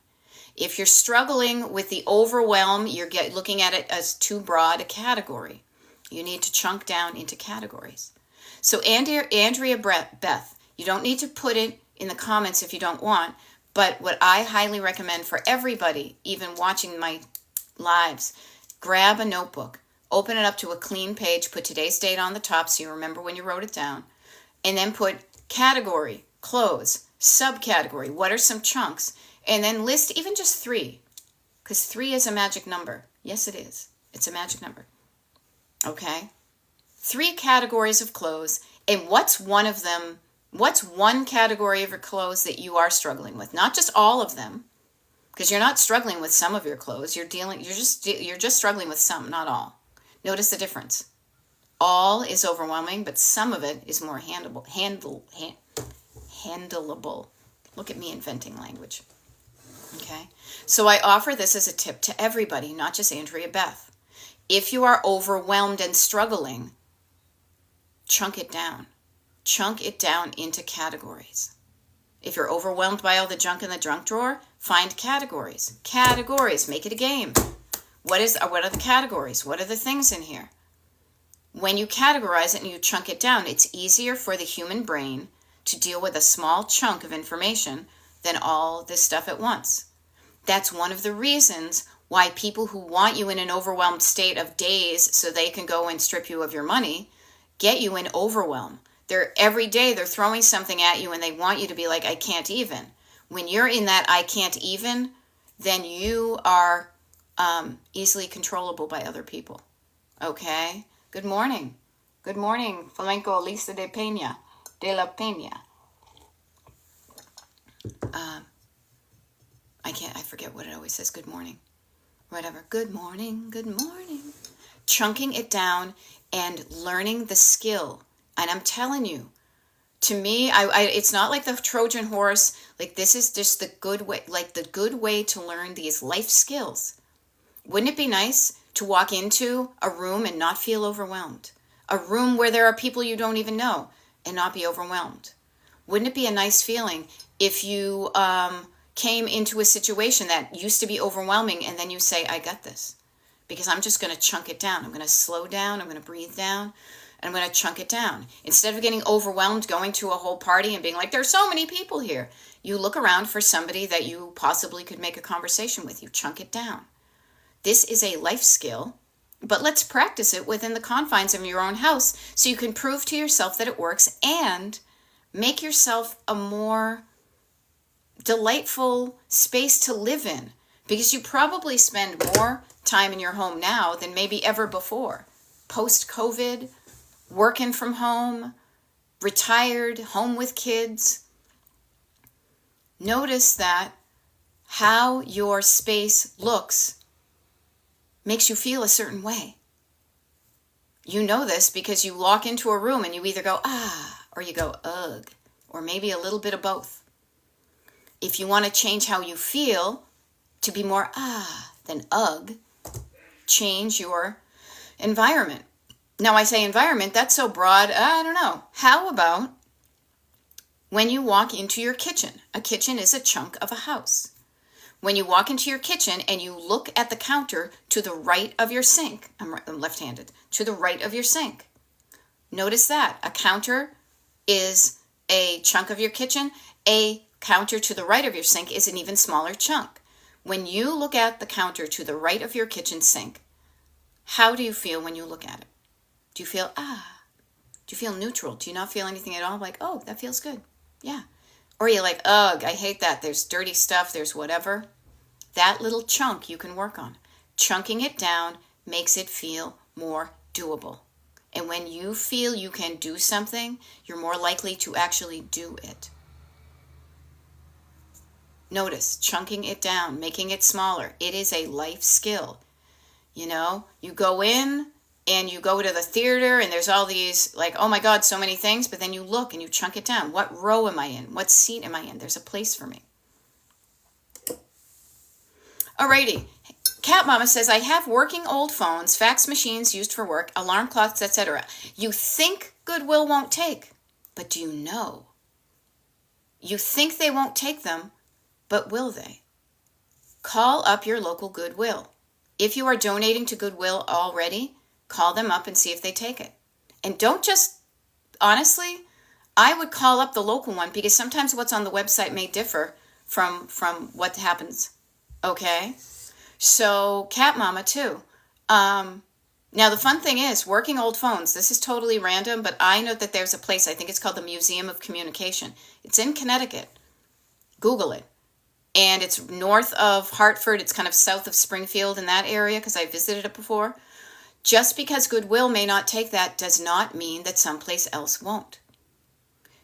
If you're struggling with the overwhelm, you're looking at it as too broad a category. You need to chunk down into categories. So Andrea Beth, you don't need to put it in the comments if you don't want, but what I highly recommend for everybody, even watching my lives, grab a notebook, open it up to a clean page, put today's date on the top so you remember when you wrote it down, and then put category, clothes, subcategory, what are some chunks, and then list even just 3, because 3 is a magic number. Yes, it is. It's a magic number. Okay? 3 categories of clothes, and what's one of them? What's one category of your clothes that you are struggling with? Not just all of them, because you're not struggling with some of your clothes. You're just struggling with some, not all. Notice the difference. All is overwhelming, but some of it is more handleable. Look at me inventing language. Okay? So I offer this as a tip to everybody, not just Andrea Beth. If you are overwhelmed and struggling, chunk it down. Chunk it down into categories. If you're overwhelmed by all the junk in the junk drawer, find categories. Categories. Make it a game. What are the categories? What are the things in here? When you categorize it and you chunk it down, it's easier for the human brain to deal with a small chunk of information than all this stuff at once. That's one of the reasons why people who want you in an overwhelmed state of daze so they can go and strip you of your money get you in overwhelm. Every day they're throwing something at you and they want you to be like, I can't even. When you're in that I can't even, then you are easily controllable by other people. Okay? Good morning. Good morning, Flamenco Lisa de la Peña. I forget what it always says, good morning. Whatever. Good morning, good morning. Chunking it down and learning the skill. And I'm telling you, to me, it's not like the Trojan horse. Like, this is just the good way to learn these life skills. Wouldn't it be nice to walk into a room and not feel overwhelmed? A room where there are people you don't even know and not be overwhelmed. Wouldn't it be a nice feeling if you came into a situation that used to be overwhelming and then you say, I got this, because I'm just going to chunk it down. I'm going to slow down. I'm going to breathe down. And I'm going to chunk it down. Instead of getting overwhelmed going to a whole party and being like, there's so many people here, you look around for somebody that you possibly could make a conversation with. You chunk it down. This is a life skill, but let's practice it within the confines of your own house so you can prove to yourself that it works and make yourself a more delightful space to live in, because you probably spend more time in your home now than maybe ever before. Post-COVID, working from home, retired, home with kids. Notice that how your space looks makes you feel a certain way. You know this because you walk into a room and you either go, ah, or you go, ugh, or maybe a little bit of both. If you want to change how you feel to be more ah than ugh, change your environment. Now, I say environment, that's so broad, I don't know. How about when you walk into your kitchen? A kitchen is a chunk of a house. When you walk into your kitchen and you look at the counter to the right of your sink, I'm left-handed, to the right of your sink. Notice that. A counter is a chunk of your kitchen. A counter to the right of your sink is an even smaller chunk. When you look at the counter to the right of your kitchen sink, how do you feel when you look at it? Do you feel, ah? Do you feel neutral? Do you not feel anything at all? Like, oh, that feels good. Yeah. Or you're like, ugh, I hate that. There's dirty stuff. There's whatever. That little chunk you can work on. Chunking it down makes it feel more doable. And when you feel you can do something, you're more likely to actually do it. Notice, chunking it down, making it smaller. It is a life skill. You know, you go in and you go to the theater and there's all these, like, oh my God, so many things. But then you look and you chunk it down. What row am I in? What seat am I in? There's a place for me. Alrighty. Cat Mama says, I have working old phones, fax machines used for work, alarm clocks, etc. You think Goodwill won't take, but do you know? You think they won't take them, but will they? Call up your local Goodwill. If you are donating to Goodwill already, call them up and see if they take it. And don't just, honestly, I would call up the local one because sometimes what's on the website may differ from what happens. Okay? So, Cat Mama too. Now, the fun thing is, working old phones, this is totally random, but I know that there's a place, I think it's called the Museum of Communication. It's in Connecticut. Google it. And it's north of Hartford. It's kind of south of Springfield in that area because I visited it before. Just because Goodwill may not take that does not mean that someplace else won't.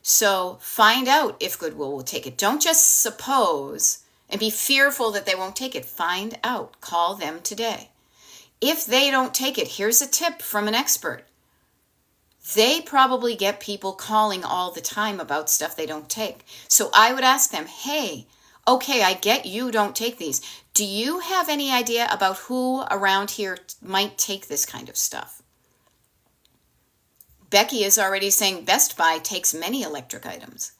So find out if Goodwill will take it. Don't just suppose and be fearful that they won't take it. Find out. Call them today. If they don't take it, here's a tip from an expert. They probably get people calling all the time about stuff they don't take. So I would ask them, hey, okay, I get you don't take these. Do you have any idea about who around here might take this kind of stuff? Becky is already saying Best Buy takes many electric items.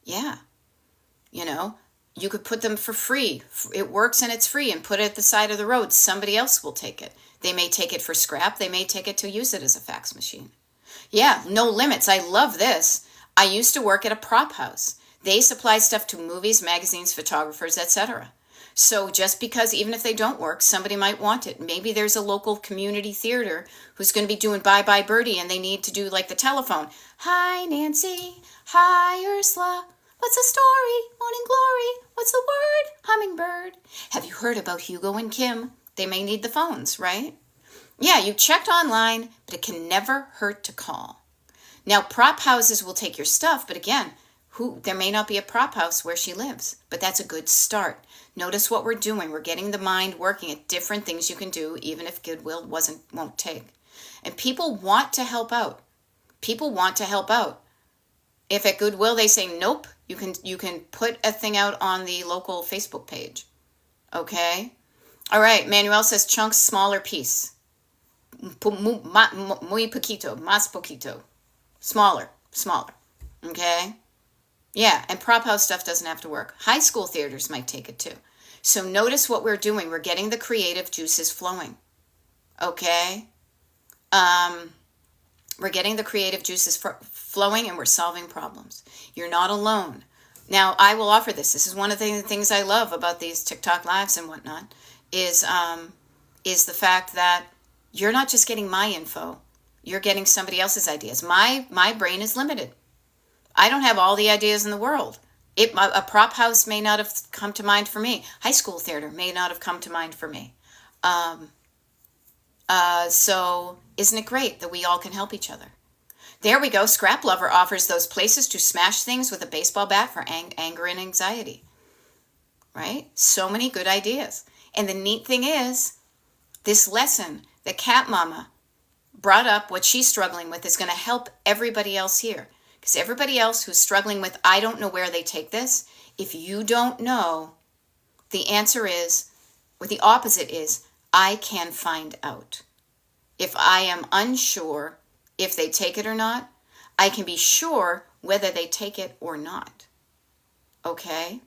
Yeah. You could put them for free. It works and it's free, and put it at the side of the road. Somebody else will take it. They may take it for scrap. They may take it to use it as a fax machine. Yeah, no limits. I love this. I used to work at a prop house. They supply stuff to movies, magazines, photographers, etc. So just because even if they don't work, somebody might want it. Maybe there's a local community theater who's going to be doing Bye Bye Birdie and they need to do like the telephone. Hi, Nancy. Hi, Ursula. What's the story? Morning glory. What's the word? Hummingbird. Have you heard about Hugo and Kim? They may need the phones, right? Yeah, you checked online, but it can never hurt to call. Now, prop houses will take your stuff, but again, there may not be a prop house where she lives, but that's a good start. Notice what we're doing. We're getting the mind working at different things you can do, even if Goodwill won't take. And people want to help out. People want to help out. If at Goodwill they say nope, you can put a thing out on the local Facebook page. Okay? All right, Manuel says chunks, smaller piece. Muy poquito, más poquito. Smaller. Okay? Yeah, and prop house stuff doesn't have to work. High school theaters might take it too. So notice what we're doing. We're getting the creative juices flowing. Okay? We're getting the creative juices flowing, and we're solving problems. You're not alone. Now, I will offer this. This is one of the things I love about these TikTok lives and whatnot, is the fact that you're not just getting my info. You're getting somebody else's ideas. My brain is limited. I don't have all the ideas in the world. A prop house may not have come to mind for me. High school theater may not have come to mind for me. So isn't it great that we all can help each other? There we go. Scrap Lover offers those places to smash things with a baseball bat for anger and anxiety. Right? So many good ideas. And the neat thing is, this lesson that Cat Mama brought up, what she's struggling with, is going to help everybody else here. Because everybody else who's struggling with, I don't know where they take this, if you don't know, the answer is, or the opposite is, I can find out. If I am unsure if they take it or not, I can be sure whether they take it or not. Okay?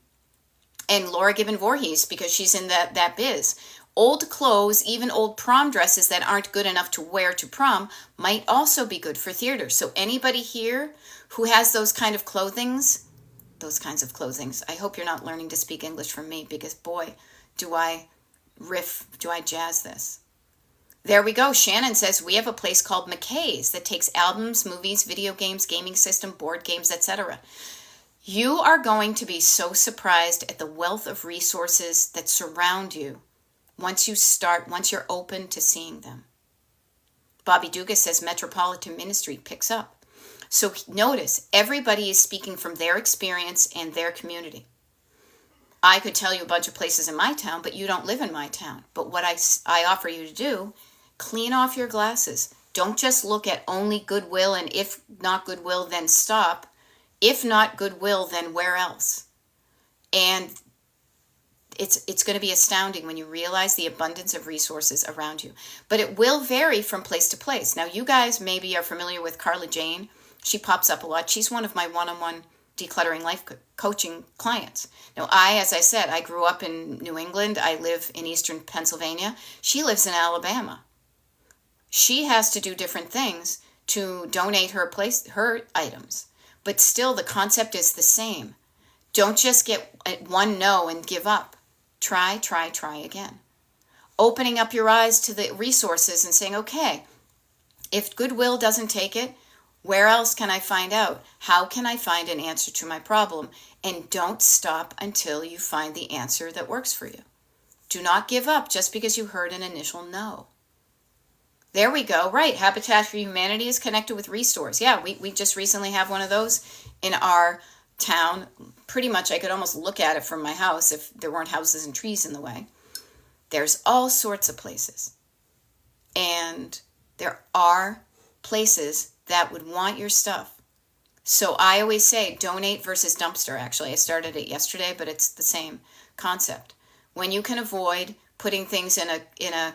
And Laura Gibbon Voorhees, because she's in that biz. Old clothes, even old prom dresses that aren't good enough to wear to prom, might also be good for theater. So anybody here who has those kinds of clothings, I hope you're not learning to speak English from me, because boy, do I jazz this. There we go. Shannon says, we have a place called McKay's that takes albums, movies, video games, gaming system, board games, etc. You are going to be so surprised at the wealth of resources that surround you once you're open to seeing them. Bobby Dugas says Metropolitan Ministry picks up. So notice, everybody is speaking from their experience and their community. I could tell you a bunch of places in my town, but you don't live in my town. But what I offer you to do, clean off your glasses. Don't just look at only Goodwill, and if not Goodwill, then stop. If not Goodwill, then where else? And It's going to be astounding when you realize the abundance of resources around you. But it will vary from place to place. Now, you guys maybe are familiar with Carla Jane. She pops up a lot. She's one of my one-on-one decluttering life coaching clients. Now, as I said, I grew up in New England. I live in eastern Pennsylvania. She lives in Alabama. She has to do different things to donate her items. But still, the concept is the same. Don't just get one no and give up. Try again. Opening up your eyes to the resources and saying, okay, if Goodwill doesn't take it, where else can I find out? How can I find an answer to my problem? And don't stop until you find the answer that works for you. Do not give up just because you heard an initial no. There we go. Right. Habitat for Humanity is connected with Restores. Yeah, we just recently have one of those in our town. Pretty much I could almost look at it from my house if there weren't houses and trees in the way. There's all sorts of places. And there are places that would want your stuff. So I always say donate versus dumpster. Actually, I started it yesterday, but it's the same concept. When you can avoid putting things in a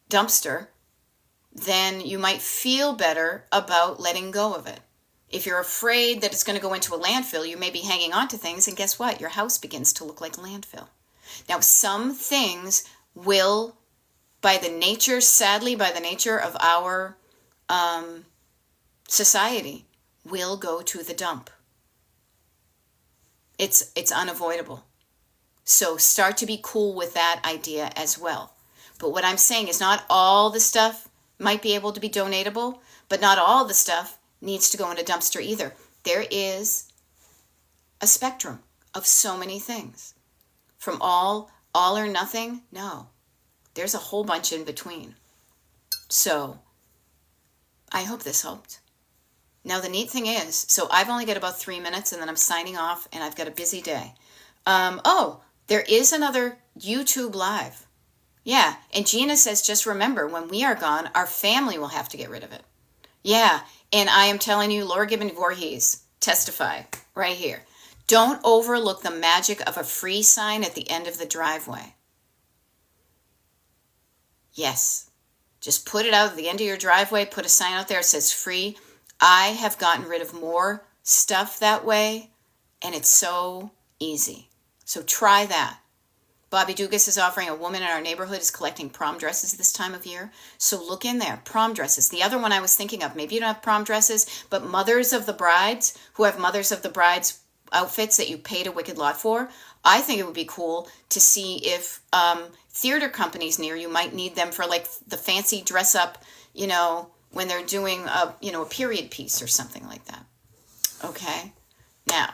dumpster, then you might feel better about letting go of it. If you're afraid that it's going to go into a landfill, you may be hanging on to things, and guess what? Your house begins to look like a landfill. Now, some things will, sadly, by the nature of our society, will go to the dump. It's unavoidable. So start to be cool with that idea as well. But what I'm saying is not all the stuff might be able to be donatable, but not all the stuff needs to go in a dumpster either. There is a spectrum of so many things. From all or nothing, no. There's a whole bunch in between. So I hope this helped. Now the neat thing is, so I've only got about 3 minutes and then I'm signing off and I've got a busy day. There is another YouTube Live. Yeah, and Gina says, just remember, when we are gone, our family will have to get rid of it. Yeah, and I am telling you, Laura Gibbon Voorhees, testify right here. Don't overlook the magic of a free sign at the end of the driveway. Yes, just put it out at the end of your driveway, put a sign out there that says free. I have gotten rid of more stuff that way, and it's so easy. So try that. Bobby Dugas is offering a woman in our neighborhood is collecting prom dresses this time of year. So look in there, prom dresses. The other one I was thinking of, maybe you don't have prom dresses, but mothers of the brides who have mothers of the brides outfits that you paid a wicked lot for. I think it would be cool to see if theater companies near you might need them for like the fancy dress up, when they're doing a period piece or something like that. Okay. Now,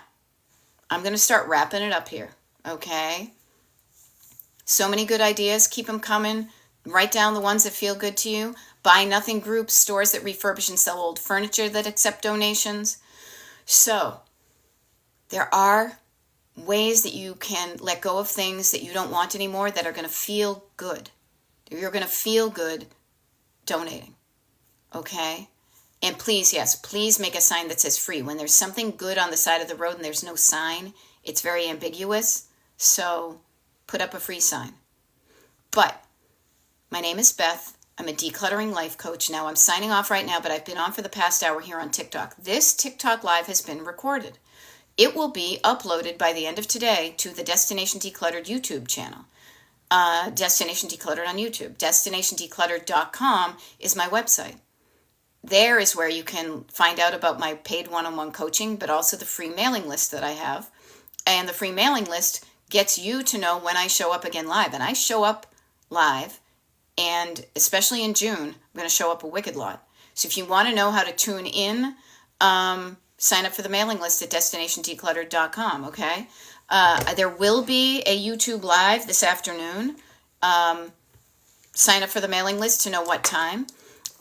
I'm going to start wrapping it up here. Okay. So many good ideas. Keep them coming. Write down the ones that feel good to you. Buy Nothing groups, stores that refurbish and sell old furniture that accept donations. So there are ways that you can let go of things that you don't want anymore that are going to feel good. You're going to feel good donating. Okay? And please make a sign that says free. When there's something good on the side of the road and there's no sign, it's very ambiguous. So put up a free sign. But my name is Beth. I'm a decluttering life coach. Now I'm signing off right now, but I've been on for the past hour here on TikTok. This TikTok live has been recorded. It will be uploaded by the end of today to the Destination Decluttered YouTube channel. Destination Decluttered on YouTube. DestinationDecluttered.com is my website. There is where you can find out about my paid one-on-one coaching, but also the free mailing list that I have. And the free mailing list gets you to know when I show up again live. And I show up live, and especially in June, I'm going to show up a wicked lot. So if you want to know how to tune in, sign up for the mailing list at DestinationDecluttered.com, okay? There will be a YouTube Live this afternoon. Sign up for the mailing list to know what time.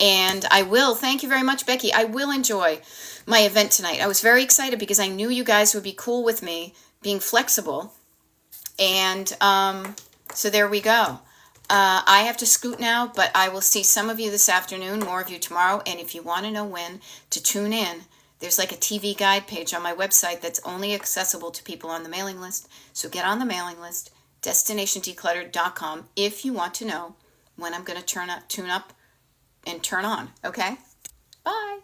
And thank you very much, Becky. I will enjoy my event tonight. I was very excited because I knew you guys would be cool with me being flexible. And so there we go. I have to scoot now, but I will see some of you this afternoon, more of you tomorrow. And if you want to know when to tune in, There's like a TV guide page on my website that's only accessible to people on the mailing list. So get on the mailing list, destinationdecluttered.com, if you want to know when I'm going to tune up and turn on. Okay? Bye.